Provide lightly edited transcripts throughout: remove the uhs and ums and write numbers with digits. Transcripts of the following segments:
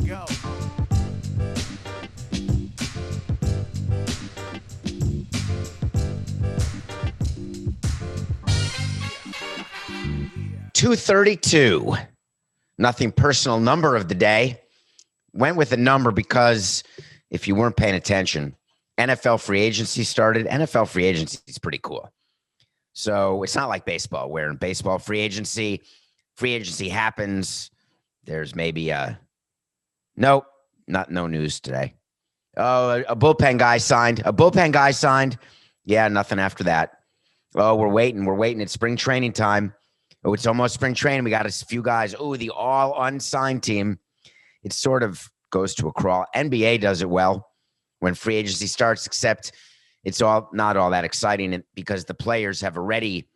go. $232. Nothing personal number of the day. Went with a number because if you weren't paying attention, NFL free agency started. NFL free agency is pretty cool. So it's not like baseball, where in baseball free agency happens. There's maybe no news today. Oh, a bullpen guy signed. Yeah, nothing after that. Oh, we're waiting. It's spring training time. Oh, it's almost spring training. We got a few guys. Oh, the all unsigned team. It sort of goes to a crawl. NBA does it well when free agency starts, except it's not all that exciting because the players have already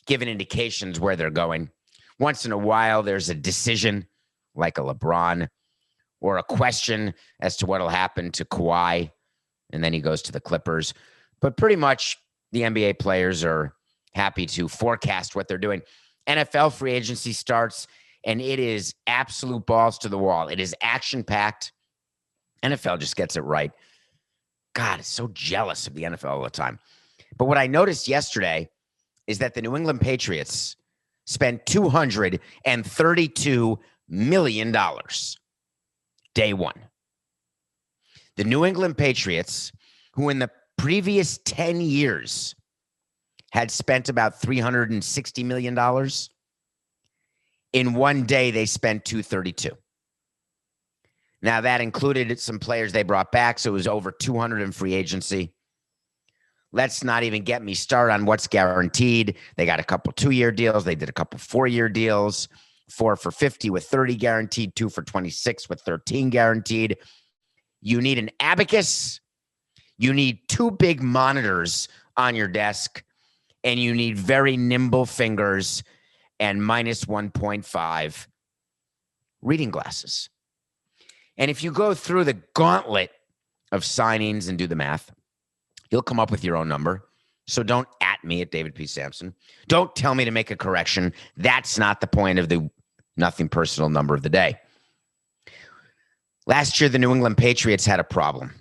given indications where they're going. Once in a while, there's a decision like a LeBron or a question as to what will happen to Kawhi, and then he goes to the Clippers. But pretty much the NBA players are happy to forecast what they're doing. NFL free agency starts, and it is absolute balls to the wall. It is action-packed. NFL just gets it right. God, it's so jealous of the NFL all the time. But what I noticed yesterday is that the New England Patriots spent $232 million day one. The New England Patriots, who in the previous 10 years had spent about $360 million, in one day they spent $232. Now, that included some players they brought back, so it was over 200 in free agency. Let's not even get me started on what's guaranteed. They got a couple 2-year deals. They did a couple 4-year deals, 4 for 50 with 30 guaranteed, 2 for 26 with 13 guaranteed. You need an abacus. You need 2 big monitors on your desk, and you need very nimble fingers and minus 1.5 reading glasses. And if you go through the gauntlet of signings and do the math, you'll come up with your own number. So don't at me at David P. Samson. Don't tell me to make a correction. That's not the point of the nothing personal number of the day. Last year, the New England Patriots had a problem.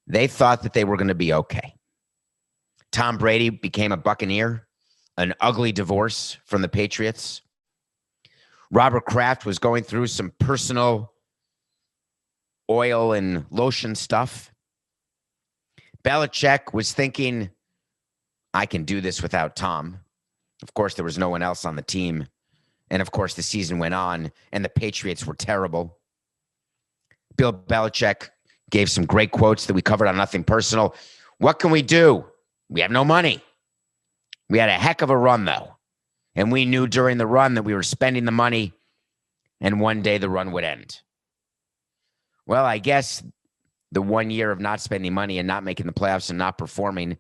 They thought that they were going to be okay. Tom Brady became a Buccaneer, an ugly divorce from the Patriots. Robert Kraft was going through some personal oil and lotion stuff. Belichick was thinking, I can do this without Tom. Of course, there was no one else on the team. And of course, the season went on, and the Patriots were terrible. Bill Belichick gave some great quotes that we covered on Nothing Personal. What can we do? We have no money. We had a heck of a run, though. And we knew during the run that we were spending the money, and one day the run would end. Well, I guess the 1 year of not spending money and not making the playoffs and not performing,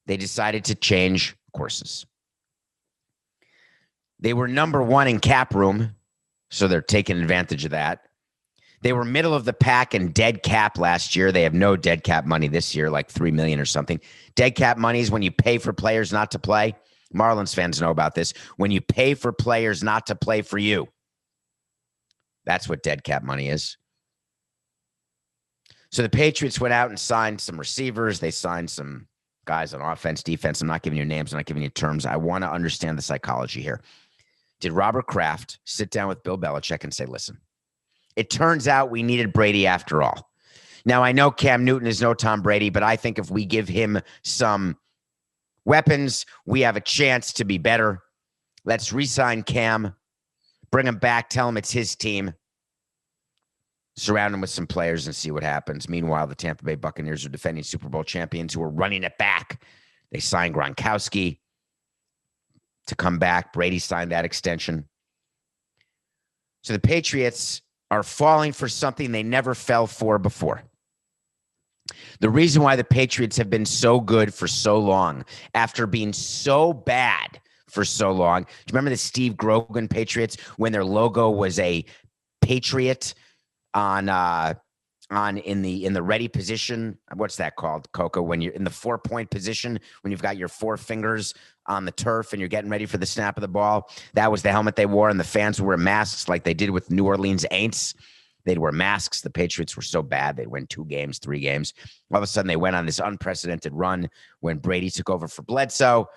they decided to change courses. They were number 1 in cap room, so they're taking advantage of that. They were middle of the pack in dead cap last year. They have no dead cap money this year, like $3 million or something. Dead cap money is when you pay for players not to play. Marlins fans know about this. When you pay for players not to play for you. That's what dead cap money is. So the Patriots went out and signed some receivers. They signed some guys on offense, defense. I'm not giving you names. I'm not giving you terms. I want to understand the psychology here. Did Robert Kraft sit down with Bill Belichick and say, listen, it turns out we needed Brady after all. Now, I know Cam Newton is no Tom Brady, but I think if we give him some weapons, we have a chance to be better. Let's re-sign Cam, bring him back, tell him it's his team, surround him with some players and see what happens. Meanwhile, the Tampa Bay Buccaneers are defending Super Bowl champions who are running it back. They signed Gronkowski to come back. Brady signed that extension. So the Patriots are falling for something they never fell for before. The reason why the Patriots have been so good for so long, after being so bad for so long. Do you remember the Steve Grogan Patriots when their logo was a patriot on in the ready position? What's that called, Coco? When you're in the 4-point position, when you've got your 4 fingers on the turf and you're getting ready for the snap of the ball. That was the helmet they wore, and the fans wore masks like they did with New Orleans Aints. They'd wear masks. The Patriots were so bad. They'd win 2 games, 3 games. All of a sudden, they went on this unprecedented run when Brady took over for Bledsoe.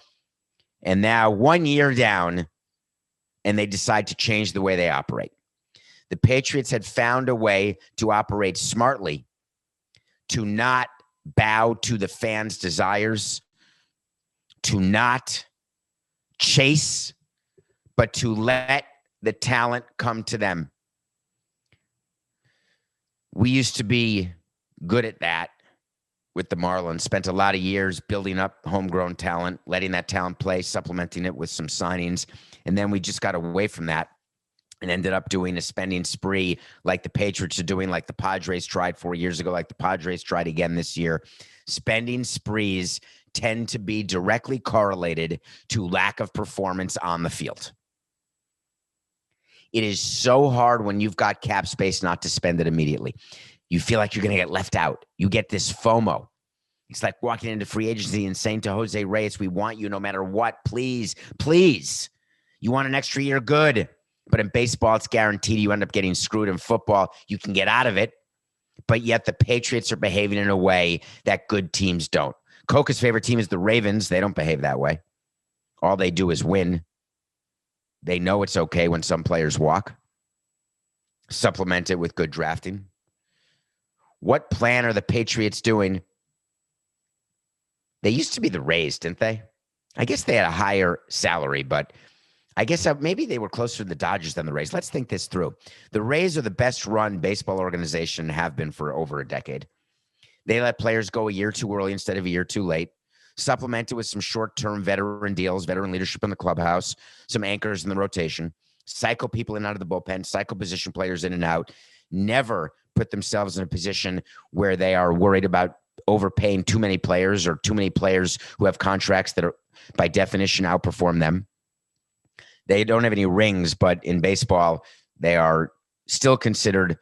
And now 1 year down, and they decide to change the way they operate. The Patriots had found a way to operate smartly, to not bow to the fans' desires, to not chase, but to let the talent come to them. We used to be good at that with the Marlins, spent a lot of years building up homegrown talent, letting that talent play, supplementing it with some signings. And then we just got away from that and ended up doing a spending spree like the Patriots are doing, like the Padres tried 4 years ago, like the Padres tried again this year. Spending sprees tend to be directly correlated to lack of performance on the field. It is so hard when you've got cap space not to spend it immediately. You feel like you're going to get left out. You get this FOMO. It's like walking into free agency and saying to Jose Reyes, we want you no matter what. Please, please. You want an extra year? Good. But in baseball, it's guaranteed you end up getting screwed. In football, you can get out of it. But yet the Patriots are behaving in a way that good teams don't. Coca's favorite team is the Ravens. They don't behave that way. All they do is win. They know it's okay when some players walk. Supplement it with good drafting. What plan are the Patriots doing? They used to be the Rays, didn't they? I guess they had a higher salary, but I guess maybe they were closer to the Dodgers than the Rays. Let's think this through. The Rays are the best run baseball organization, have been for over a decade. They let players go a year too early instead of a year too late. Supplement it with some short-term veteran deals, veteran leadership in the clubhouse, some anchors in the rotation, cycle people in and out of the bullpen, cycle position players in and out, never put themselves in a position where they are worried about overpaying too many players or too many players who have contracts that are, by definition, outperform them. They don't have any rings, but in baseball, they are still considered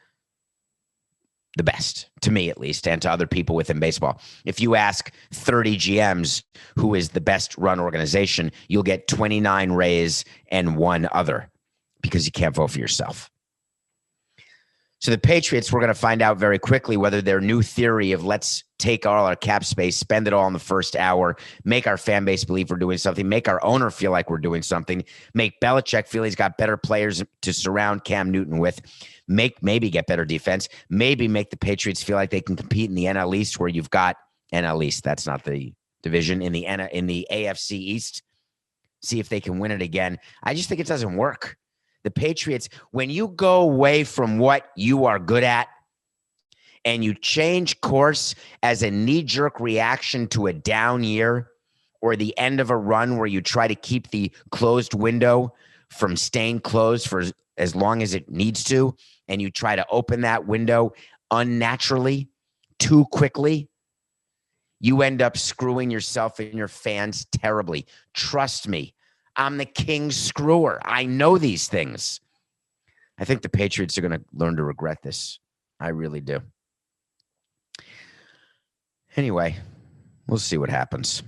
the best, to me at least, and to other people within baseball. If you ask 30 GMs who is the best run organization, you'll get 29 Rays and 1 other, because you can't vote for yourself. So the Patriots, we're going to find out very quickly whether their new theory of let's take all our cap space, spend it all in the first hour, make our fan base believe we're doing something, make our owner feel like we're doing something, make Belichick feel he's got better players to surround Cam Newton with, maybe get better defense, maybe make the Patriots feel like they can compete in the NL East, where you've got NL East. That's not the division, in the AFC East. See if they can win it again. I just think it doesn't work. The Patriots, when you go away from what you are good at and you change course as a knee-jerk reaction to a down year or the end of a run where you try to keep the closed window from staying closed for as long as it needs to, and you try to open that window unnaturally, too quickly, you end up screwing yourself and your fans terribly. Trust me. I'm the king screwer. I know these things. I think the Patriots are going to learn to regret this. I really do. Anyway, we'll see what happens.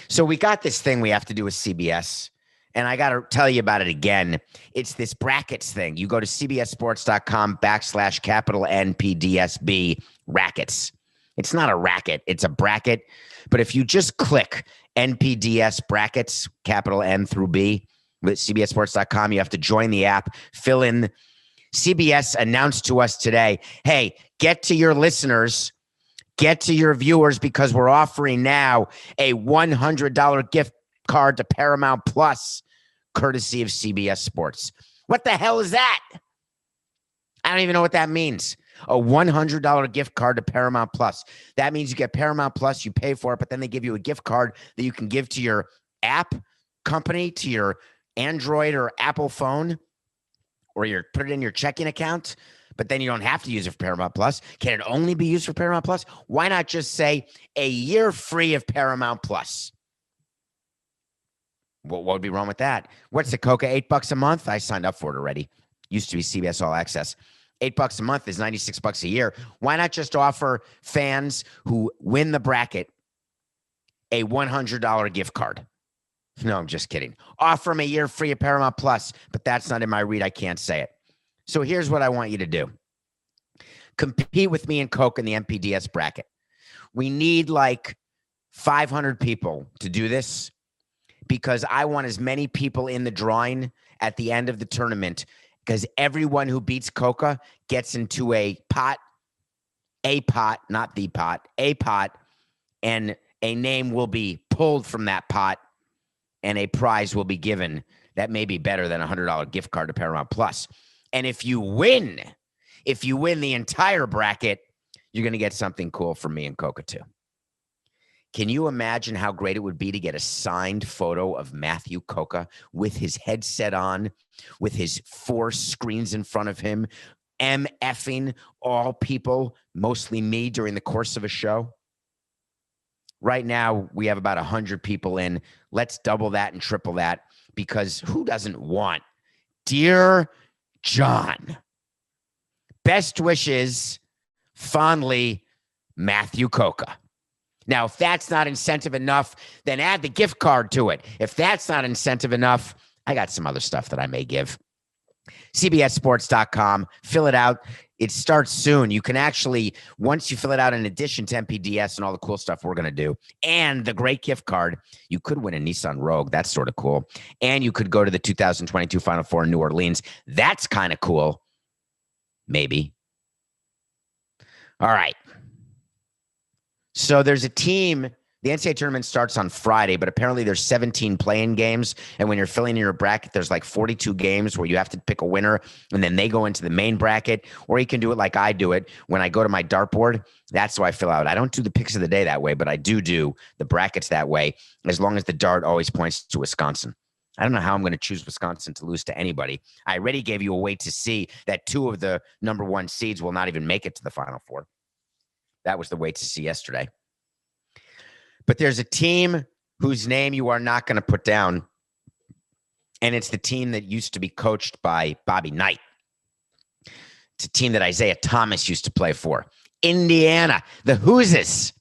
So we got this thing we have to do with CBS, and I got to tell you about it again. It's this brackets thing. You go to cbssports.com/NPDSB rackets. It's not a racket. It's a bracket. But if you just click NPDS brackets, capital N through B, with cbssports.com, you have to join the app, fill in. CBS announced to us today, hey, get to your listeners, get to your viewers, because we're offering now a $100 gift card to Paramount Plus, courtesy of CBS Sports. What the hell is that? I don't even know what that means. A $100 gift card to Paramount Plus. That means you get Paramount Plus, you pay for it, but then they give you a gift card that you can give to your app company, to your Android or Apple phone, or put it in your checking account, but then you don't have to use it for Paramount Plus. Can it only be used for Paramount Plus? Why not just say a year free of Paramount Plus? What would be wrong with that? What's the Coca? $8 a month? I signed up for it already. Used to be CBS All Access. $8 a month is $96 a year. Why not just offer fans who win the bracket a $100 gift card? No, I'm just kidding. Offer them a year free of Paramount Plus, but that's not in my read. I can't say it. So here's what I want you to do. compete with me and Coke in the NPDS bracket. We need like 500 people to do this because I want as many people in the drawing at the end of the tournament because everyone who beats Coca gets into a pot, not the pot, a pot, and a name will be pulled from that pot and a prize will be given that may be better than a $100 gift card to Paramount Plus. And if you win the entire bracket, you're going to get something cool from me and Coca too. Can you imagine how great it would be to get a signed photo of Matthew Coca with his headset on, with his 4 screens in front of him, MFing all people, mostly me, during the course of a show? Right now, we have about 100 people in. Let's double that and triple that because who doesn't want Dear John? Best wishes, fondly, Matthew Coca. Now, if that's not incentive enough, then add the gift card to it. If that's not incentive enough, I got some other stuff that I may give. CBSSports.com. Fill it out. It starts soon. You can actually, once you fill it out in addition to MPDS and all the cool stuff we're going to do, and the great gift card, you could win a Nissan Rogue. That's sort of cool. And you could go to the 2022 Final Four in New Orleans. That's kind of cool. Maybe. All right. So there's a team. The NCAA tournament starts on Friday, but apparently there's 17 play-in games. And when you're filling in your bracket, there's like 42 games where you have to pick a winner, and then they go into the main bracket. Or you can do it like I do it. When I go to my dartboard, that's how I fill out. I don't do the picks of the day that way, but I do the brackets that way, as long as the dart always points to Wisconsin. I don't know how I'm going to choose Wisconsin to lose to anybody. I already gave you a way to see that 2 of the number 1 seeds will not even make it to the Final Four. That was the way to see yesterday. But there's a team whose name you are not going to put down, and it's the team that used to be coached by Bobby Knight. It's a team that Isaiah Thomas used to play for. Indiana, the Hoosiers.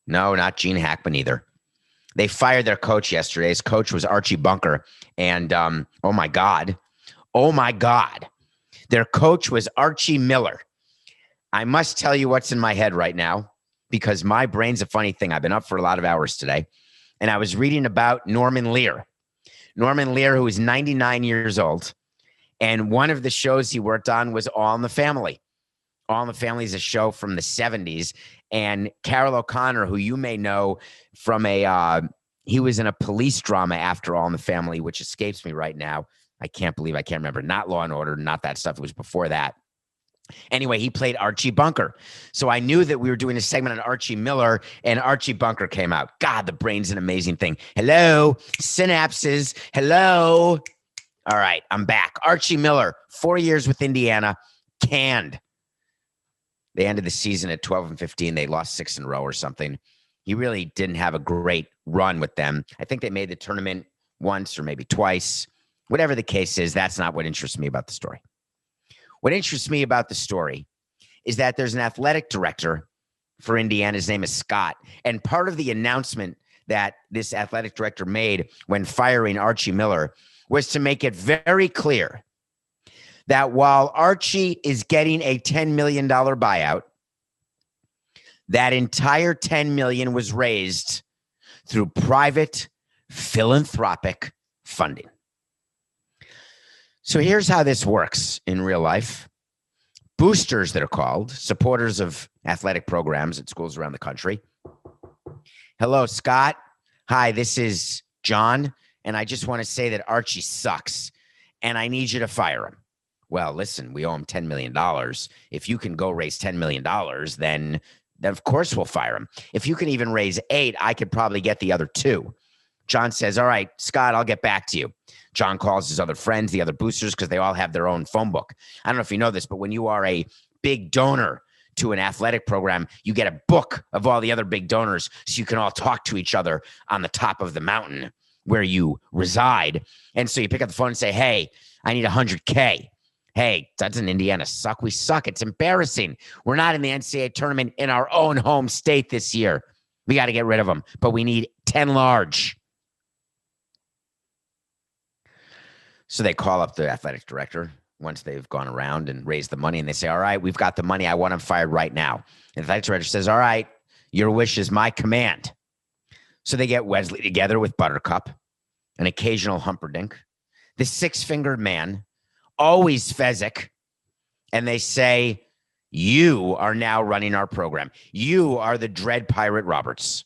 No, not Gene Hackman either. They fired their coach yesterday. His coach was Archie Bunker, and oh my God, their coach was Archie Miller. I must tell you what's in my head right now, because my brain's a funny thing. I've been up for a lot of hours today, and I was reading about Norman Lear. Norman Lear, who is 99 years old, and one of the shows he worked on was All in the Family. All in the Family is a show from the 70s, and Carol O'Connor, who you may know from he was in a police drama after All in the Family, which escapes me right now. I can't remember. Not Law and Order, not that stuff. It was before that. Anyway, he played Archie Bunker. So I knew that we were doing a segment on Archie Miller, and Archie Bunker came out. God, the brain's an amazing thing. Hello, synapses. Hello. All right, I'm back. Archie Miller, 4 years with Indiana, canned. They ended the season at 12-15. They lost 6 in a row or something. He really didn't have a great run with them. I think they made the tournament once or maybe twice. Whatever the case is, that's not what interests me about the story. What interests me about the story is that there's an athletic director for Indiana. His name is Scott. And part of the announcement that this athletic director made when firing Archie Miller was to make it very clear that while Archie is getting a $10 million buyout, that entire $10 million was raised through private philanthropic funding. So here's how this works in real life. Boosters, that are called, supporters of athletic programs at schools around the country. Hello, Scott. Hi, this is John, and I just want to say that Archie sucks, and I need you to fire him. Well, listen, we owe him $10 million. If you can go raise $10 million, then of course we'll fire him. If you can even raise 8, I could probably get the other 2. John says, all right, Scott, I'll get back to you. John calls his other friends, the other boosters, because they all have their own phone book. I don't know if you know this, but when you are a big donor to an athletic program, you get a book of all the other big donors so you can all talk to each other on the top of the mountain where you reside. And so you pick up the phone and say, hey, I need $100K. Hey, doesn't Indiana suck? We suck. It's embarrassing. We're not in the NCAA tournament in our own home state this year. We got to get rid of them, but we need 10 large. So they call up the athletic director. once they've gone around and raised the money and they say, all right, we've got the money. I want him fired right now. And the athletic director says, all right, your wish is my command. So they get Wesley together with Buttercup, an occasional Humperdinck, the six-fingered man, always Fezzik, and they say, you are now running our program. You are the Dread Pirate Roberts.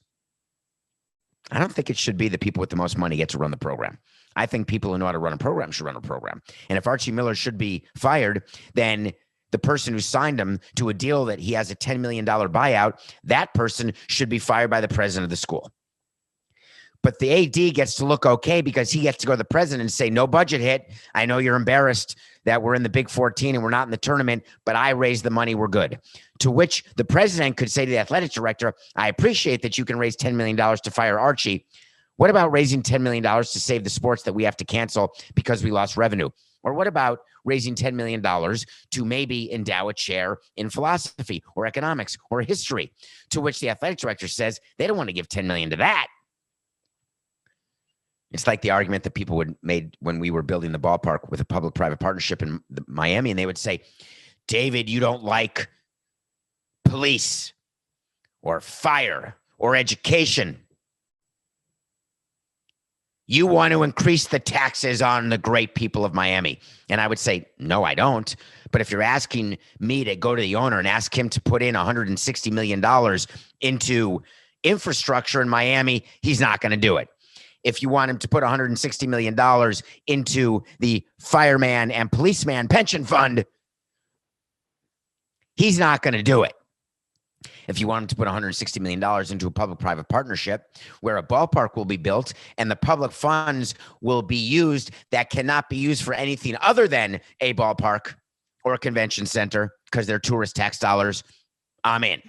I don't think it should be the people with the most money get to run the program. I think people who know how to run a program should run a program. And if Archie Miller should be fired, then the person who signed him to a deal that he has a $10 million buyout, that person should be fired by the president of the school. But the AD gets to look okay because he gets to go to the president and say, no budget hit. I know you're embarrassed that we're in the Big 14 and we're not in the tournament, but I raised the money. We're good. To which the president could say to the athletic director, I appreciate that you can raise $10 million to fire Archie. What about raising $10 million to save the sports that we have to cancel because we lost revenue? Or what about raising $10 million to maybe endow a chair in philosophy or economics or history? To which the athletic director says they don't want to give $10 million to that. It's like the argument that people would made when we were building the ballpark with a public-private partnership in Miami, and they would say, David, you don't like police or fire or education. You want to increase the taxes on the great people of Miami. And I would say, no, I don't. But if you're asking me to go to the owner and ask him to put in $160 million into infrastructure in Miami, he's not going to do it. If you want him to put $160 million into the fireman and policeman pension fund, he's not going to do it. If you want him to put $160 million into a public-private partnership where a ballpark will be built and the public funds will be used that cannot be used for anything other than a ballpark or a convention center because they're tourist tax dollars, I'm in.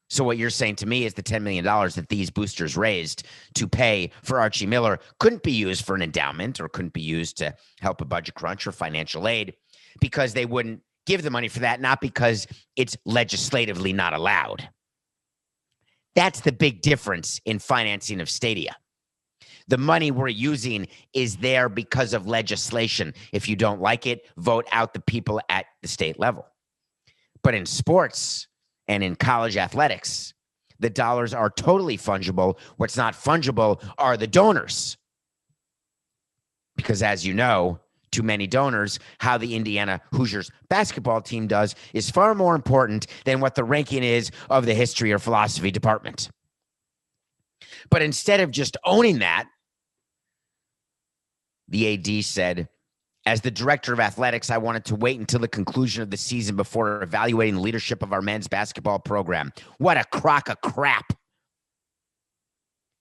So what you're saying to me is the $10 million that these boosters raised to pay for Archie Miller couldn't be used for an endowment or couldn't be used to help a budget crunch or financial aid because they wouldn't give the money for that, not because it's legislatively not allowed. That's the big difference in financing of stadia. The money we're using is there because of legislation. If you don't like it, vote out the people at the state level. But in sports and in college athletics, the dollars are totally fungible. What's not fungible are the donors. Because as you know, too many donors, how the Indiana Hoosiers basketball team does is far more important than what the ranking is of the history or philosophy department. But instead of just owning that, the AD said, as the director of athletics, I wanted to wait until the conclusion of the season before evaluating the leadership of our men's basketball program. What a crock of crap.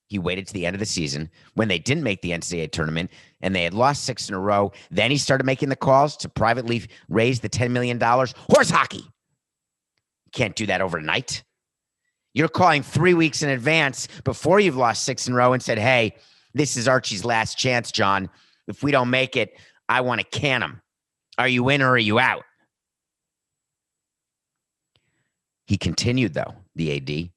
He waited to the end of the season when they didn't make the NCAA tournament and they had lost 6 in a row. Then he started making the calls to privately raise the $10 million. Horse hockey. You can't do that overnight. You're calling 3 weeks in advance before you've lost 6 in a row and said, hey, this is Archie's last chance, John. If we don't make it, I want to can him. Are you in or are you out? He continued, though, the AD.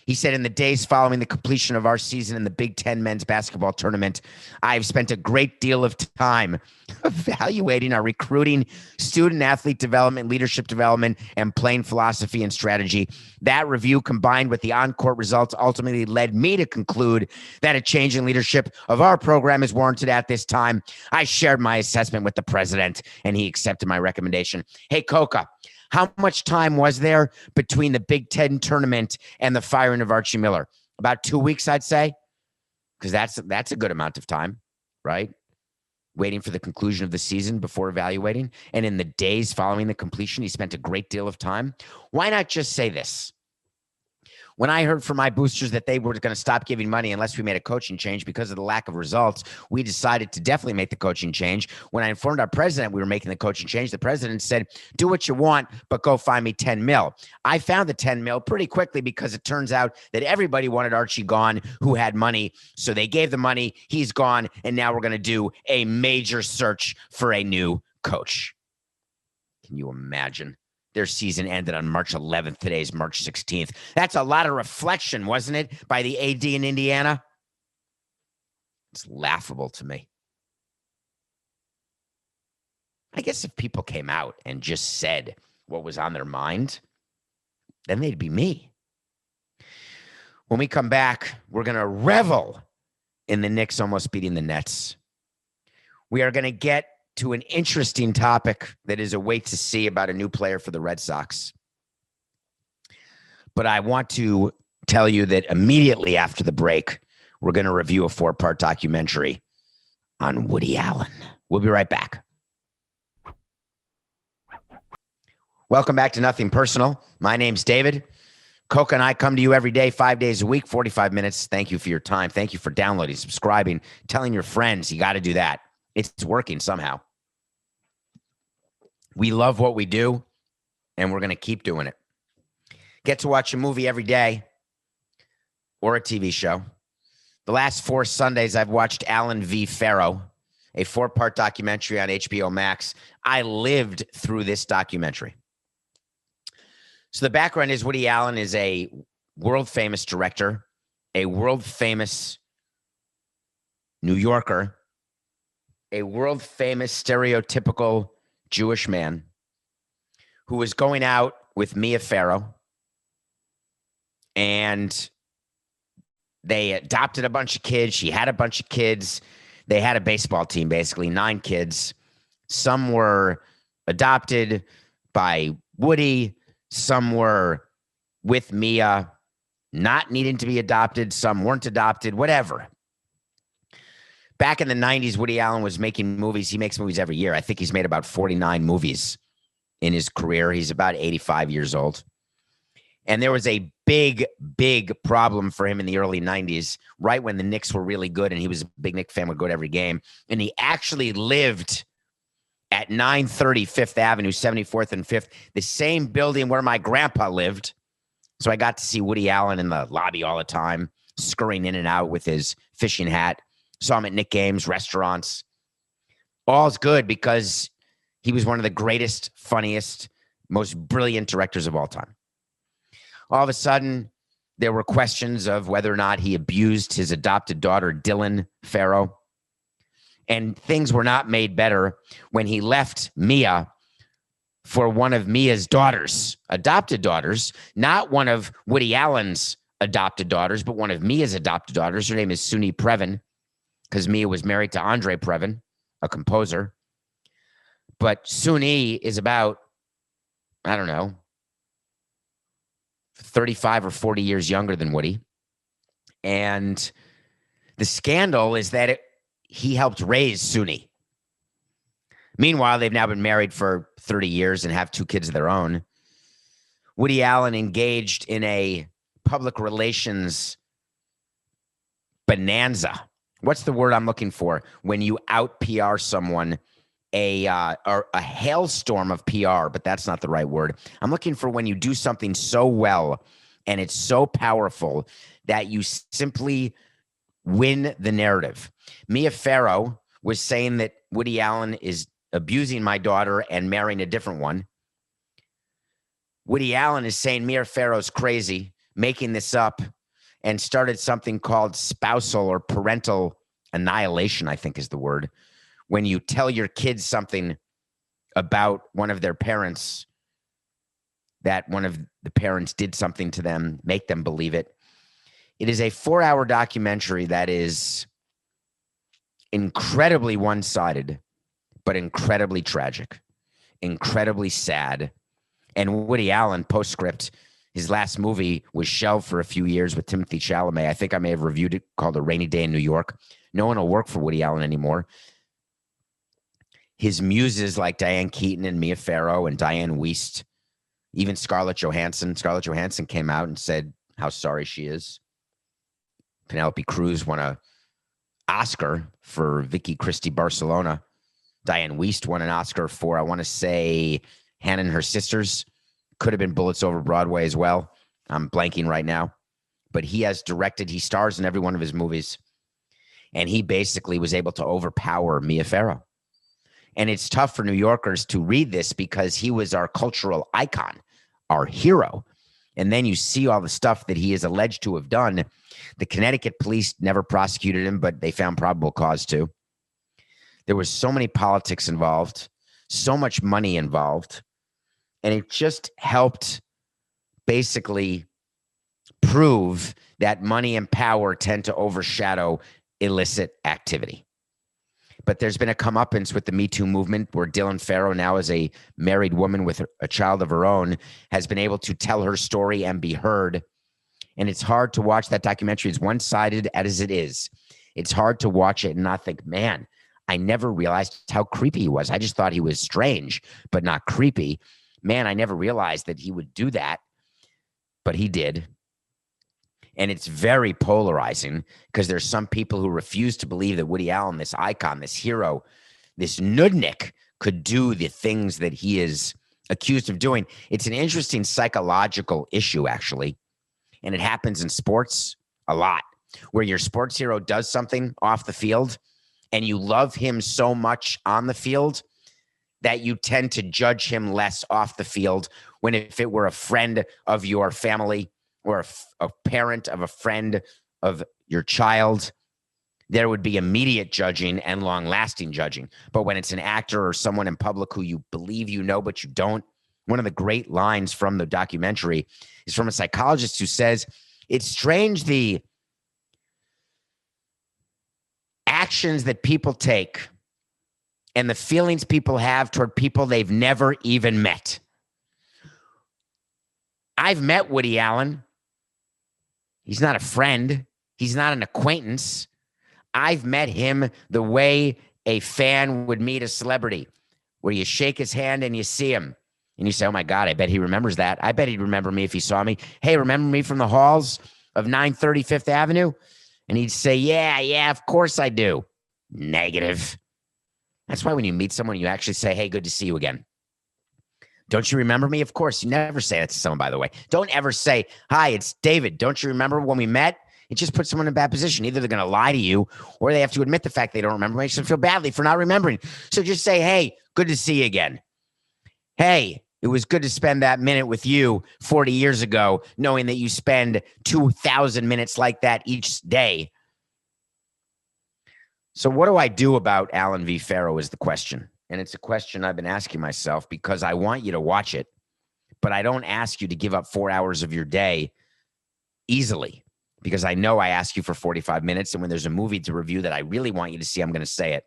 He said, in the days following the completion of our season in the Big Ten men's basketball tournament, I've spent a great deal of time evaluating our recruiting, student athlete development, leadership development, and playing philosophy and strategy. That review combined with the on-court results ultimately led me to conclude that a change in leadership of our program is warranted at this time. I shared my assessment with the president, and he accepted my recommendation. Hey, Coca, how much time was there between the Big Ten tournament and the firing of Archie Miller? About 2 weeks, I'd say, because that's a good amount of time, right? Waiting for the conclusion of the season before evaluating. And in the days following the completion, he spent a great deal of time. Why not just say this? When I heard from my boosters that they were going to stop giving money unless we made a coaching change because of the lack of results, we decided to definitely make the coaching change. When I informed our president we were making the coaching change, the president said, do what you want, but go find me 10 mil. I found the 10 mil pretty quickly because it turns out that everybody wanted Archie gone who had money. So they gave the money, he's gone, and now we're going to do a major search for a new coach. Can you imagine? Their season ended on March 11th. Today's March 16th. That's a lot of reflection, wasn't it, by the AD in Indiana? It's laughable to me. I guess if people came out and just said what was on their mind, then they'd be me. When we come back, we're going to revel in the Knicks almost beating the Nets. We are going to get to an interesting topic that is a wait to see about a new player for the Red Sox. But I want to tell you that immediately after the break, we're going to review a 4-part documentary on Woody Allen. We'll be right back. Welcome back to Nothing Personal. My name's David. Coca and I come to you every day, 5 days a week, 45 minutes. Thank you for your time. Thank you for downloading, subscribing, telling your friends. You got to do that. It's working somehow. We love what we do, and we're going to keep doing it. Get to watch a movie every day or a TV show. The last 4 Sundays, I've watched Allen v. Farrow, a 4-part documentary on HBO Max. I lived through this documentary. So the background is Woody Allen is a world-famous director, a world-famous New Yorker, a world-famous stereotypical Jewish man who was going out with Mia Farrow, and they adopted a bunch of kids. She had a bunch of kids. They had a baseball team, basically, 9 kids. Some were adopted by Woody. Some were with Mia, not needing to be adopted. Some weren't adopted, whatever. Back in the 90s, Woody Allen was making movies. He makes movies every year. I think he's made about 49 movies in his career. He's about 85 years old. And there was a big, big problem for him in the early 90s, right when the Knicks were really good, and he was a big Knicks fan, would go to every game. And he actually lived at 930 Fifth Avenue, 74th and 5th, the same building where my grandpa lived. So I got to see Woody Allen in the lobby all the time, scurrying in and out with his fishing hat. Saw him at Knick games, restaurants. All's good because he was one of the greatest, funniest, most brilliant directors of all time. All of a sudden, there were questions of whether or not he abused his adopted daughter, Dylan Farrow. And things were not made better when he left Mia for one of Mia's daughters, adopted daughters, not one of Woody Allen's adopted daughters, but one of Mia's adopted daughters. Her name is Suni Previn, because Mia was married to Andre Previn, a composer. But Suni is about, I don't know, 35 or 40 years younger than Woody. And the scandal is that he helped raise Suni. Meanwhile, they've now been married for 30 years and have 2 kids of their own. Woody Allen engaged in a public relations bonanza. What's the word I'm looking for? When you out PR someone, a hailstorm of PR, but that's not the right word. I'm looking for when you do something so well and it's so powerful that you simply win the narrative. Mia Farrow was saying that Woody Allen is abusing my daughter and marrying a different one. Woody Allen is saying Mia Farrow's crazy, making this up, and started something called spousal or parental annihilation, I think is the word. When you tell your kids something about one of their parents, that one of the parents did something to them, make them believe it. It is a 4-hour documentary that is incredibly one-sided, but incredibly tragic, incredibly sad. And Woody Allen, postscript, his last movie was shelved for a few years with Timothy Chalamet. I think I may have reviewed it, called A Rainy Day in New York. No one will work for Woody Allen anymore. His muses like Diane Keaton and Mia Farrow and Diane Wiest, even Scarlett Johansson. Scarlett Johansson came out and said how sorry she is. Penelope Cruz won an Oscar for Vicky Cristina Barcelona. Diane Wiest won an Oscar for, I want to say, Hannah and Her Sisters. Could have been Bullets Over Broadway as well. I'm blanking right now. But he has directed, he stars in every one of his movies. And he basically was able to overpower Mia Farrow. And it's tough for New Yorkers to read this because he was our cultural icon, our hero. And then you see all the stuff that he is alleged to have done. The Connecticut police never prosecuted him, but they found probable cause to. There was so many politics involved, so much money involved. And it just helped basically prove that money and power tend to overshadow illicit activity. But there's been a comeuppance with the Me Too movement where Dylan Farrow, now as a married woman with a child of her own, has been able to tell her story and be heard. And it's hard to watch that documentary, as one-sided as it is. It's hard to watch it and not think, man, I never realized how creepy he was. I just thought he was strange, but not creepy. Man, I never realized that he would do that, but he did. And it's very polarizing because there's some people who refuse to believe that Woody Allen, this icon, this hero, this nudnik, could do the things that he is accused of doing. It's an interesting psychological issue, actually. And it happens in sports a lot, where your sports hero does something off the field and you love him so much on the field that you tend to judge him less off the field, when if it were a friend of your family or a parent of a friend of your child, there would be immediate judging and long-lasting judging. But when it's an actor or someone in public who you believe you know but you don't, one of the great lines from the documentary is from a psychologist who says, it's strange the actions that people take and the feelings people have toward people they've never even met. I've met Woody Allen. He's not a friend. He's not an acquaintance. I've met him the way a fan would meet a celebrity, where you shake his hand and you see him. And you say, oh, my God, I bet he remembers that. I bet he'd remember me if he saw me. Hey, remember me from the halls of 930 Fifth Avenue? And he'd say, yeah, of course I do. Negative. That's why when you meet someone, you actually say, hey, good to see you again. Don't you remember me? Of course. You never say that to someone, by the way. Don't ever say, hi, it's David. Don't you remember when we met? It just puts someone in a bad position. Either they're going to lie to you or they have to admit the fact they don't remember. It makes them feel badly for not remembering. So just say, hey, good to see you again. Hey, it was good to spend that minute with you 40 years ago, knowing that you spend 2,000 minutes like that each day. So what do I do about Allen v. Farrow is the question. And it's a question I've been asking myself because I want you to watch it, but I don't ask you to give up 4 hours of your day easily, because I know I ask you for 45 minutes. And when there's a movie to review that I really want you to see, I'm going to say it.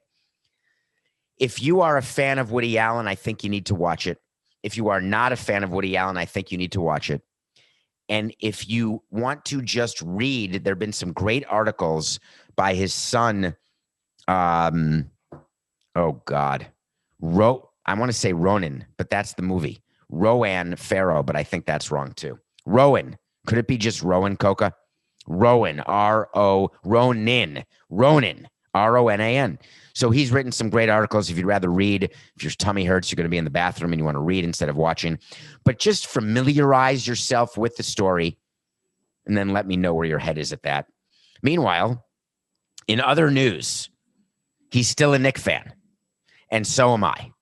If you are a fan of Woody Allen, I think you need to watch it. If you are not a fan of Woody Allen, I think you need to watch it. And if you want to just read, there have been some great articles by his son. I want to say Ronan, but that's the movie. Rowan Farrow, but I think that's wrong too. Rowan. Could it be just Rowan, Coca? Rowan, Ronan, Ronan. So he's written some great articles. If you'd rather read, if your tummy hurts, you're going to be in the bathroom and you want to read instead of watching. But just familiarize yourself with the story and then let me know where your head is at that. Meanwhile, in other news, he's still a Knicks fan. And so am I.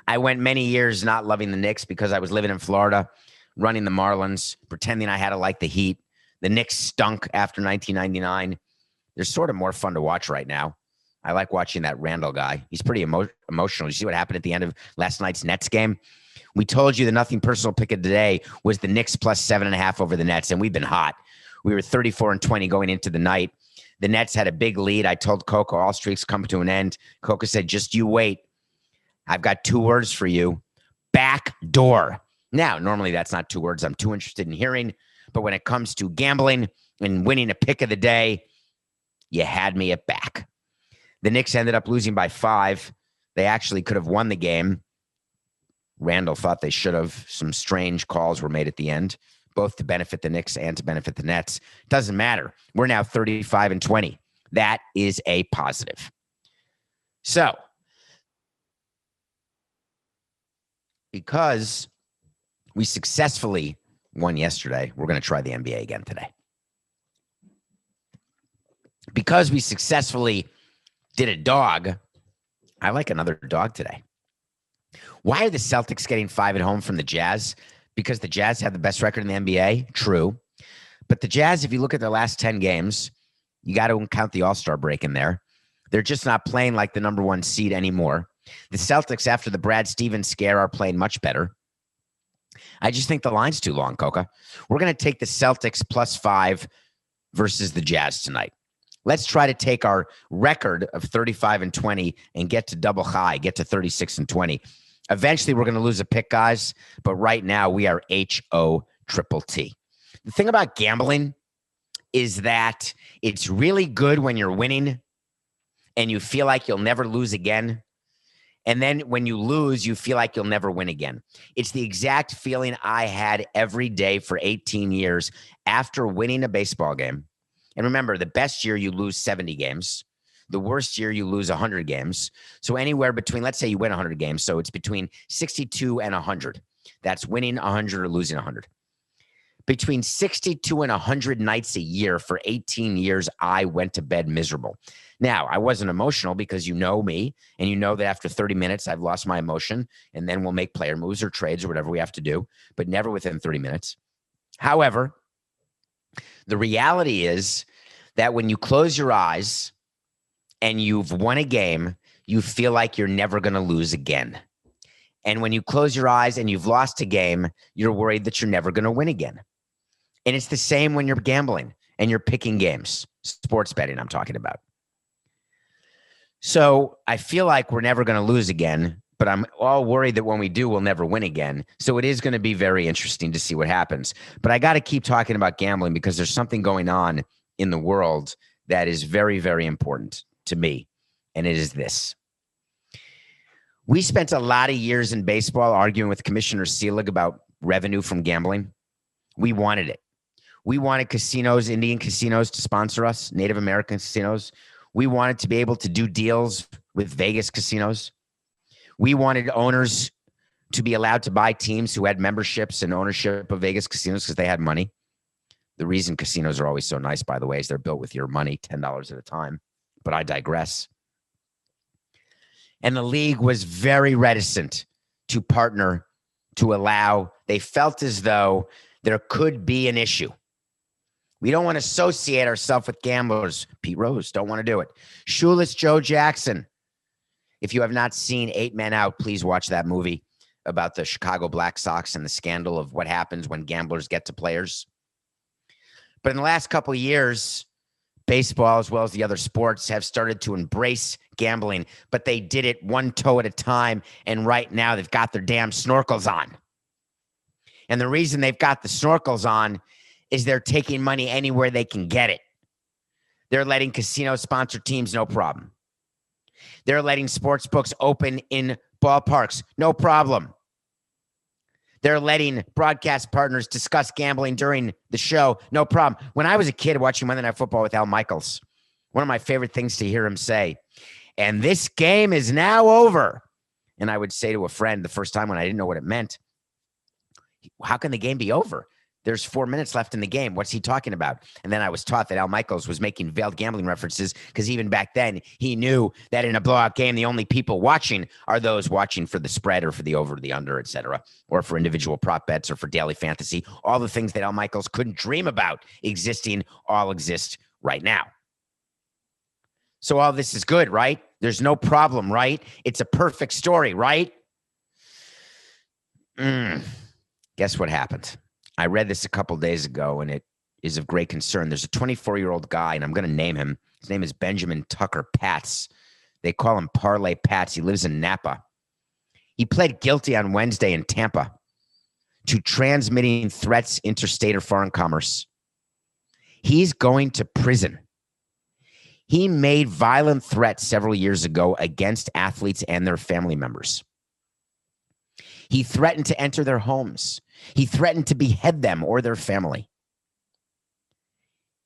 I went many years not loving the Knicks because I was living in Florida, running the Marlins, pretending I had to like the Heat. The Knicks stunk after 1999. They're sort of more fun to watch right now. I like watching that Randall guy. He's pretty emotional. You see what happened at the end of last night's Nets game? We told you the nothing personal pick of the day was the Knicks plus 7.5 over the Nets, and we've been hot. We were 34-20 going into the night. The Nets had a big lead. I told Coco, all streaks come to an end. Coco said, just you wait. I've got 2 words for you. Back door. Now, normally that's not 2 words I'm too interested in hearing, but when it comes to gambling and winning a pick of the day, you had me at back. The Knicks ended up losing by 5. They actually could have won the game. Randall thought they should have. Some strange calls were made at the end, both to benefit the Knicks and to benefit the Nets. Doesn't matter. We're now 35-20. That is a positive. So, because we successfully won yesterday, we're going to try the NBA again today. Because we successfully did a dog, I like another dog today. Why are the Celtics getting 5 at home from the Jazz? Because the Jazz have the best record in the NBA? True. But the Jazz, if you look at their last 10 games, you got to count the All-Star break in there. They're just not playing like the number 1 seed anymore. The Celtics, after the Brad Stevens scare, are playing much better. I just think the line's too long, Coca. We're going to take the Celtics +5 versus the Jazz tonight. Let's try to take our record of 35-20 and get to double high, get to 36-20. Eventually, we're going to lose a pick, guys, but right now we are HOTTT. The thing about gambling is that it's really good when you're winning and you feel like you'll never lose again. And then when you lose, you feel like you'll never win again. It's the exact feeling I had every day for 18 years after winning a baseball game. And remember, the best year you lose 70 games. The worst year you lose 100 games. So anywhere between, let's say you win 100 games. So it's between 62 and 100. That's winning 100 or losing 100. Between 62 and 100 nights a year for 18 years, I went to bed miserable. Now, I wasn't emotional because you know me, and you know that after 30 minutes, I've lost my emotion, and then we'll make player moves or trades or whatever we have to do, but never within 30 minutes. However, the reality is that when you close your eyes and you've won a game, you feel like you're never going to lose again. And when you close your eyes and you've lost a game, you're worried that you're never going to win again. And it's the same when you're gambling and you're picking games, sports betting I'm talking about. So I feel like we're never going to lose again, but I'm all worried that when we do, we'll never win again. So it is going to be very interesting to see what happens. But I got to keep talking about gambling because there's something going on in the world that is very, very important to me. And it is this. We spent a lot of years in baseball arguing with Commissioner Selig about revenue from gambling. We wanted it. We wanted casinos, Indian casinos, to sponsor us, Native American casinos. We wanted to be able to do deals with Vegas casinos. We wanted owners to be allowed to buy teams who had memberships and ownership of Vegas casinos because they had money. The reason casinos are always so nice, by the way, is they're built with your money, $10 at a time. But I digress. And the league was very reticent to partner to allow. They felt as though there could be an issue. We don't want to associate ourselves with gamblers. Pete Rose, don't want to do it. Shoeless Joe Jackson. If you have not seen 8 Men Out, please watch that movie about the Chicago Black Sox and the scandal of what happens when gamblers get to players. But in the last couple of years, baseball, as well as the other sports, have started to embrace gambling, but they did it one toe at a time. And right now they've got their damn snorkels on. And the reason they've got the snorkels on is they're taking money anywhere they can get it. They're letting casinos sponsor teams, no problem. They're letting sports books open in ballparks, no problem. They're letting broadcast partners discuss gambling during the show, no problem. When I was a kid watching Monday Night Football with Al Michaels, one of my favorite things to hear him say, and this game is now over. And I would say to a friend the first time when I didn't know what it meant, how can the game be over? There's 4 minutes left in the game. What's he talking about? And then I was taught that Al Michaels was making veiled gambling references because even back then he knew that in a blowout game, the only people watching are those watching for the spread or for the over, the under, etc., or for individual prop bets or for daily fantasy. All the things that Al Michaels couldn't dream about existing all exist right now. So all this is good, right? There's no problem, right? It's a perfect story, right? Guess what happened? I read this a couple days ago, and it is of great concern. There's a 24-year-old guy, and I'm going to name him. His name is Benjamin Tucker Pats. They call him Parlay Pats. He lives in Napa. He pled guilty on Wednesday in Tampa to transmitting threats interstate or foreign commerce. He's going to prison. He made violent threats several years ago against athletes and their family members. He threatened to enter their homes. He threatened to behead them or their family.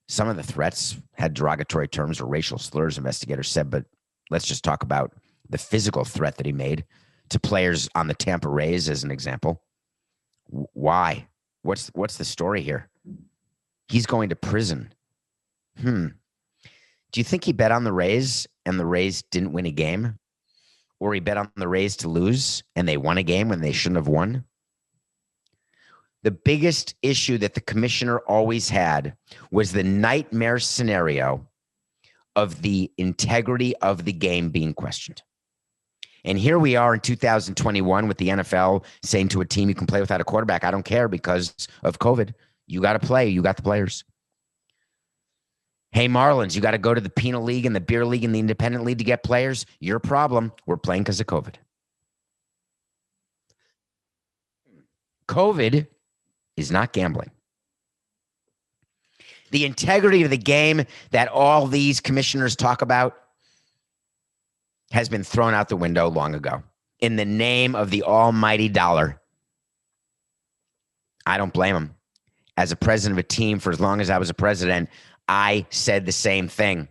Some of the threats had derogatory terms or racial slurs, investigators said, but let's just talk about the physical threat that he made to players on the Tampa Rays as an example. Why? What's the story here? He's going to prison. Do you think he bet on the Rays and the Rays didn't win a game? Or he bet on the Rays to lose and they won a game when they shouldn't have won? The biggest issue that the commissioner always had was the nightmare scenario of the integrity of the game being questioned. And here we are in 2021 with the NFL saying to a team, you can play without a quarterback. I don't care because of COVID. You got to play. You got the players. Hey, Marlins, you got to go to the penal league and the beer league and the independent league to get players. Your problem. We're playing because of COVID. COVID is not gambling. The integrity of the game that all these commissioners talk about has been thrown out the window long ago in the name of the almighty dollar. I don't blame them. As a president of a team, for as long as I was a president, I said the same thing.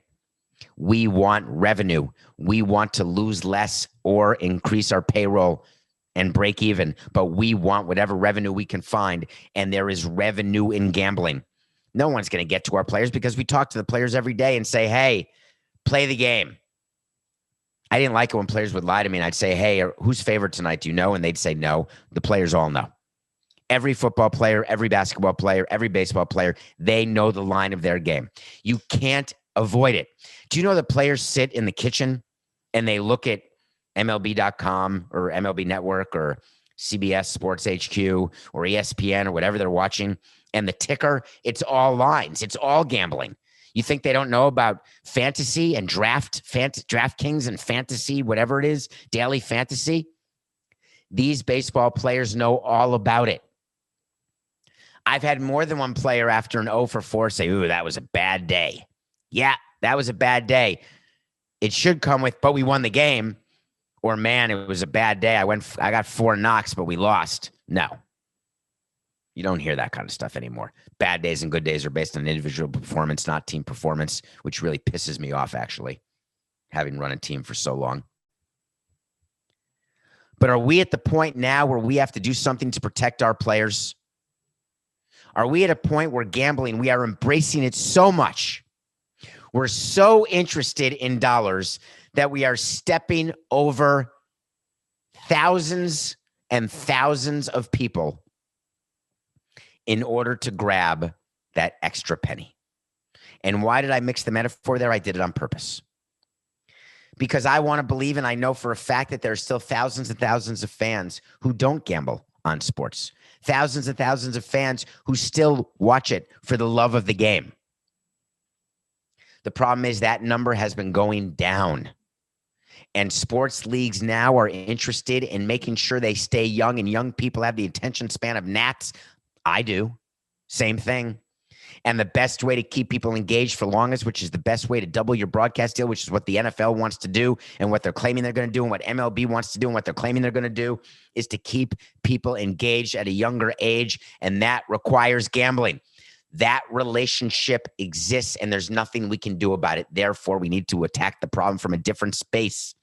We want revenue. We want to lose less or increase our payroll and break even, but we want whatever revenue we can find, and there is revenue in gambling. No one's going to get to our players because we talk to the players every day and say, hey, play the game. I didn't like it when players would lie to me and I'd say, hey, who's favored tonight? Do you know? And they'd say no. The players all know. Every football player, every basketball player, every baseball player, they know the line of their game. You can't avoid it. Do you know that players sit in the kitchen and they look at MLB.com or MLB Network or CBS Sports HQ or ESPN or whatever they're watching, and the ticker, it's all lines. It's all gambling. You think they don't know about fantasy and DraftKings and fantasy, whatever it is, daily fantasy? These baseball players know all about it. I've had more than one player after an 0 for 4 say, ooh, that was a bad day. Yeah, that was a bad day. It should come with, but we won the game. Or, man, it was a bad day. I got 4 knocks, but we lost. No. You don't hear that kind of stuff anymore. Bad days and good days are based on individual performance, not team performance, which really pisses me off, actually, having run a team for so long. But are we at the point now where we have to do something to protect our players? Are we at a point where gambling, we are embracing it so much? We're so interested in dollars that we are stepping over thousands and thousands of people in order to grab that extra penny. And why did I mix the metaphor there? I did it on purpose. Because I want to believe, and I know for a fact that there are still thousands and thousands of fans who don't gamble on sports. Thousands and thousands of fans who still watch it for the love of the game. The problem is that number has been going down. And sports leagues now are interested in making sure they stay young, and young people have the attention span of gnats. I do. Same thing. And the best way to keep people engaged for longest, which is the best way to double your broadcast deal, which is what the NFL wants to do and what they're claiming they're going to do and what MLB wants to do and what they're claiming they're going to do, is to keep people engaged at a younger age. And that requires gambling. That relationship exists and there's nothing we can do about it. Therefore, we need to attack the problem from a different space.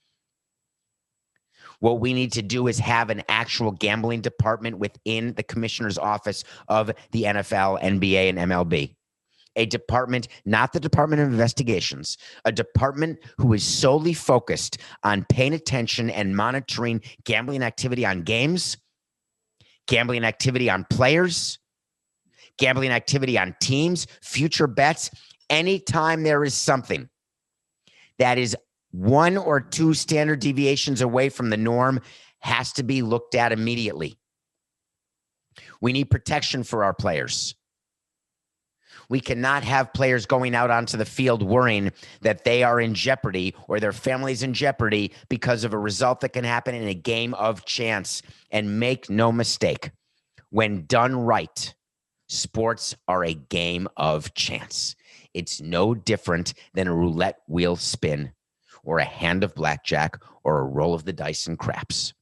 What we need to do is have an actual gambling department within the commissioner's office of the NFL, NBA, and MLB. A department, not the Department of Investigations, a department who is solely focused on paying attention and monitoring gambling activity on games, gambling activity on players, gambling activity on teams, future bets. Anytime there is something that is 1 or 2 standard deviations away from the norm, has to be looked at immediately. We need protection for our players. We cannot have players going out onto the field worrying that they are in jeopardy or their family's in jeopardy because of a result that can happen in a game of chance. And make no mistake, when done right, sports are a game of chance. It's no different than a roulette wheel spin or a hand of blackjack or a roll of the dice and craps.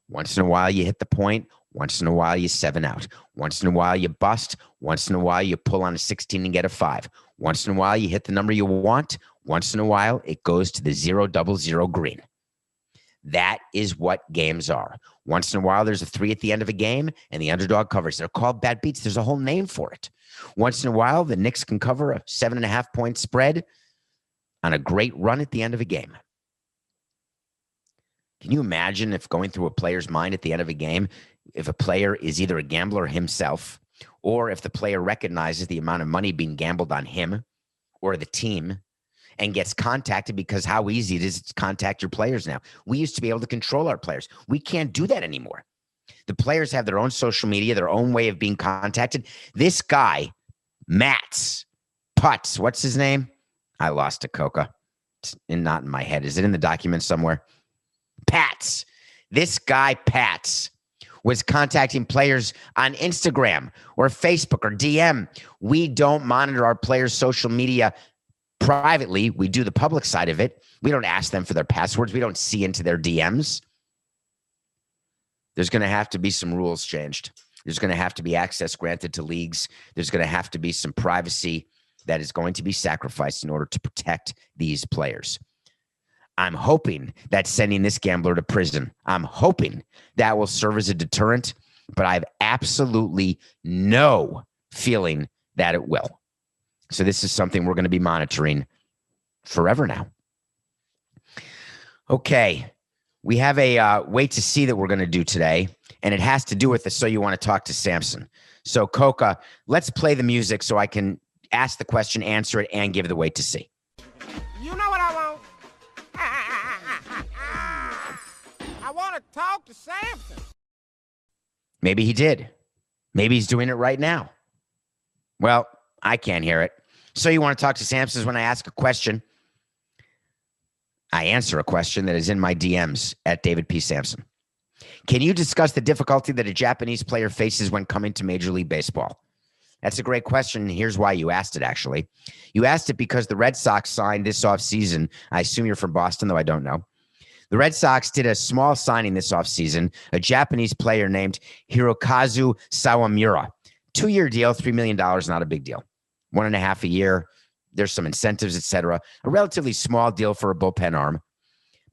Once in a while, you hit the point. Once in a while, you 7 out. Once in a while, you bust. Once in a while, you pull on a 16 and get a 5. Once in a while, you hit the number you want. Once in a while, it goes to the 000 green. That is what games are. Once in a while, there's a 3 at the end of a game and the underdog covers. They're called bad beats. There's a whole name for it. Once in a while, the Knicks can cover a 7.5 point spread on a great run at the end of a game. Can you imagine if going through a player's mind at the end of a game, if a player is either a gambler himself, or if the player recognizes the amount of money being gambled on him or the team, and gets contacted because how easy it is to contact your players now. We used to be able to control our players. We can't do that anymore. The players have their own social media, their own way of being contacted. This guy, Mats Putz, what's his name? I lost it, Coca. It's not in my head. Is it in the document somewhere? Pats. This guy, Pats, was contacting players on Instagram or Facebook or DM. We don't monitor our players' social media privately. We do the public side of it. We don't ask them for their passwords. We don't see into their DMs. There's going to have to be some rules changed. There's going to have to be access granted to leagues. There's going to have to be some privacy that is going to be sacrificed in order to protect these players. I'm hoping that sending this gambler to prison, I'm hoping that will serve as a deterrent, but I have absolutely no feeling that it will. So this is something we're going to be monitoring forever now. Okay. We have a wait to see that we're going to do today, and it has to do with the So You Want to Talk to Samson. So, Coca, let's play the music so I can ask the question, answer it, and give the wait to see. You know what I want? I want to talk to Samson. Maybe he did. Maybe he's doing it right now. Well, I can't hear it. So You Want to Talk to Samson is when I ask a question. I answer a question that is in my DMs at David P. Samson. Can you discuss the difficulty that a Japanese player faces when coming to Major League Baseball? That's a great question. Here's why you asked it, actually. You asked it because the Red Sox signed this offseason. I assume you're from Boston, though I don't know. The Red Sox did a small signing this offseason, a Japanese player named Hirokazu Sawamura. 2-year deal, $3 million, not a big deal. 1.5 a year. There's some incentives, et cetera. A relatively small deal for a bullpen arm.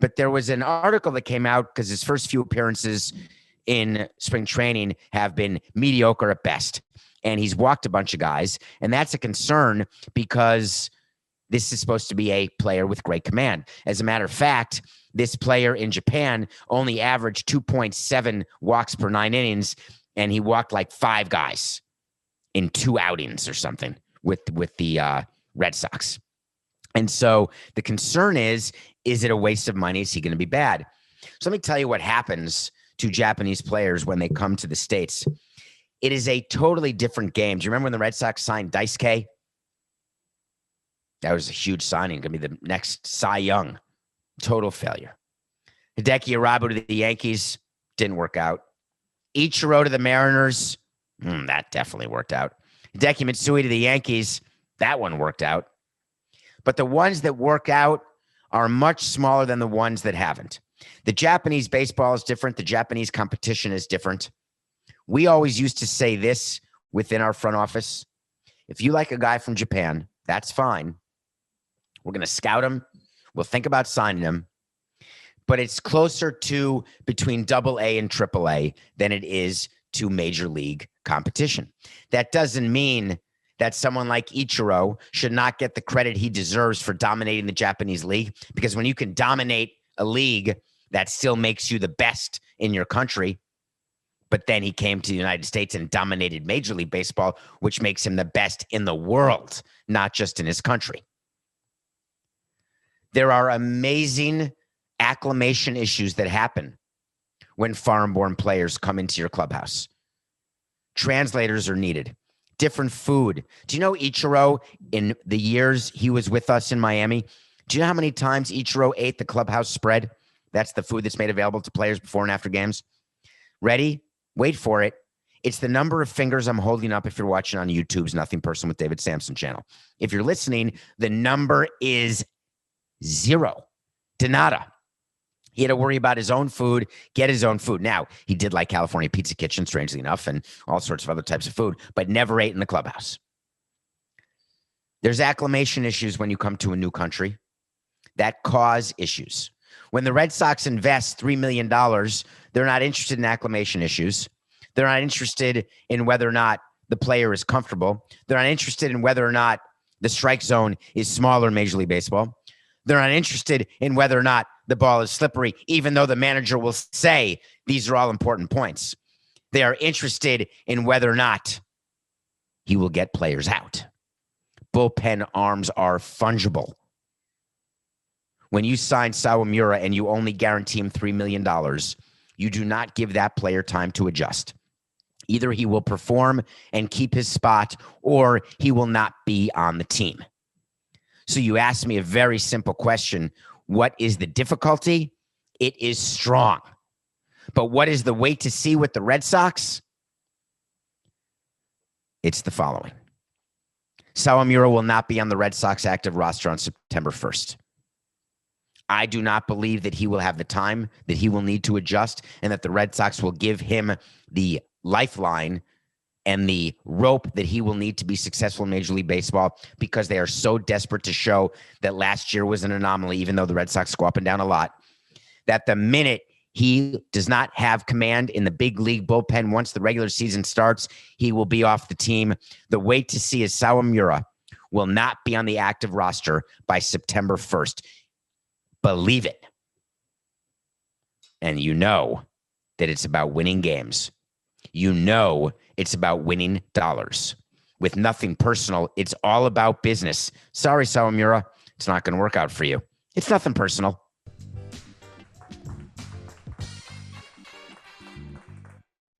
But there was an article that came out because his first few appearances in spring training have been mediocre at best. And he's walked a bunch of guys. And that's a concern because this is supposed to be a player with great command. As a matter of fact, this player in Japan only averaged 2.7 walks per 9 innings, and he walked like 5 guys in 2 outings or something with the Red Sox. And so the concern is it a waste of money? Is he going to be bad? So let me tell you what happens to Japanese players when they come to the States. It is a totally different game. Do you remember when the Red Sox signed Daisuke? That was a huge signing. Going to be the next Cy Young. Total failure. Hideki Irabu to the Yankees. Didn't work out. Ichiro to the Mariners. That definitely worked out. Hideki Matsui to the Yankees. That one worked out. But the ones that work out are much smaller than the ones that haven't. The Japanese baseball is different. The Japanese competition is different. We always used to say this within our front office. If you like a guy from Japan, that's fine. We're going to scout him. We'll think about signing him. But it's closer to between AA and AAA than it is to major league competition. That doesn't mean that someone like Ichiro should not get the credit he deserves for dominating the Japanese league, because when you can dominate a league, that still makes you the best in your country. But then he came to the United States and dominated Major League Baseball, which makes him the best in the world, not just in his country. There are amazing acclimation issues that happen when foreign-born players come into your clubhouse. Translators are needed. Different food. Do you know Ichiro, in the years he was with us in Miami, do you know how many times Ichiro ate the clubhouse spread? That's the food that's made available to players before and after games. Ready? Wait for it. It's the number of fingers I'm holding up if you're watching on YouTube's Nothing Personal with David Samson channel. If you're listening, the number is 0. De nada. He had to worry about his own food, get his own food. Now, he did like California Pizza Kitchen, strangely enough, and all sorts of other types of food, but never ate in the clubhouse. There's acclimation issues when you come to a new country that cause issues. When the Red Sox invest $3 million, they're not interested in acclimation issues. They're not interested in whether or not the player is comfortable. They're not interested in whether or not the strike zone is smaller in Major League Baseball. They're not interested in whether or not the ball is slippery, even though the manager will say these are all important points. They are interested in whether or not he will get players out. Bullpen arms are fungible. when you sign Sawamura and you only guarantee him $3 million, you do not give that player time to adjust. Either he will perform and keep his spot, or he will not be on the team. So you asked me a very simple question. What is the difficulty? It is strong. But what is the wait to see with the Red Sox? It's the following. Sawamura will not be on the Red Sox active roster on September 1st. I do not believe that he will have the time that he will need to adjust, and that the Red Sox will give him the lifeline and the rope that he will need to be successful in Major League Baseball, because they are so desperate to show that last year was an anomaly, even though the Red Sox go up and down a lot, that the minute he does not have command in the big league bullpen once the regular season starts, he will be off the team. The wait to see is Sawamura will not be on the active roster by September 1st. Believe it. And you know that it's about winning games. You know it's about winning dollars. With nothing personal, it's all about business. Sorry, Sawamura, it's not going to work out for you. It's nothing personal.